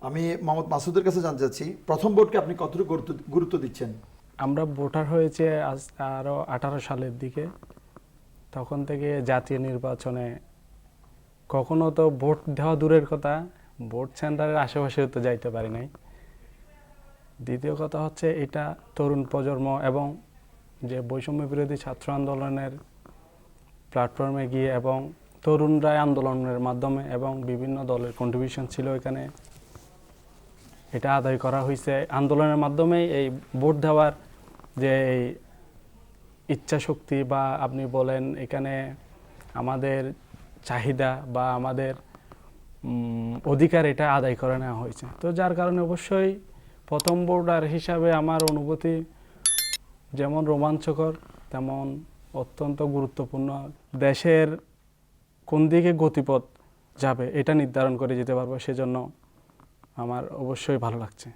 আমি মোহাম্মদ মাসুদের কাছে জানতে চাচ্ছি, প্রথম ভোটকে আপনি কতটুকু গুরুত্ব দিচ্ছেন? আমরা ভোটার হয়েছে আজ আরও 18 সালের দিকে। তখন থেকে জাতীয় নির্বাচনে কখনো তো ভোট দেওয়া দূরের কথা, ভোট সেন্টারের আশেপাশেও তো যাইতে পারি নাই। দ্বিতীয় কথা হচ্ছে এটা তরুণ প্রজন্ম এবং যে বৈষম্য বিরোধী ছাত্র আন্দোলনের প্ল্যাটফর্মে গিয়ে এবং তরুণরাই আন্দোলনের মাধ্যমে এবং বিভিন্ন দলের কন্ট্রিবিউশন ছিল এখানে, এটা আদায় করা হয়েছে। আন্দোলনের মাধ্যমেই এই ভোট দেওয়ার যে ইচ্ছা শক্তি বা আপনি বলেন এখানে আমাদের চাহিদা বা আমাদের অধিকার, এটা আদায় করে নেওয়া হয়েছে। তো যার কারণে অবশ্যই প্রথম ভোটার হিসাবে আমার অনুভূতি যেমন রোমাঞ্চকর তেমন অত্যন্ত গুরুত্বপূর্ণ। দেশের কোন দিকে গতিপথ যাবে এটা নির্ধারণ করে যেতে পারবো, সেজন্য আমার অবশ্যই ভালো লাগছে।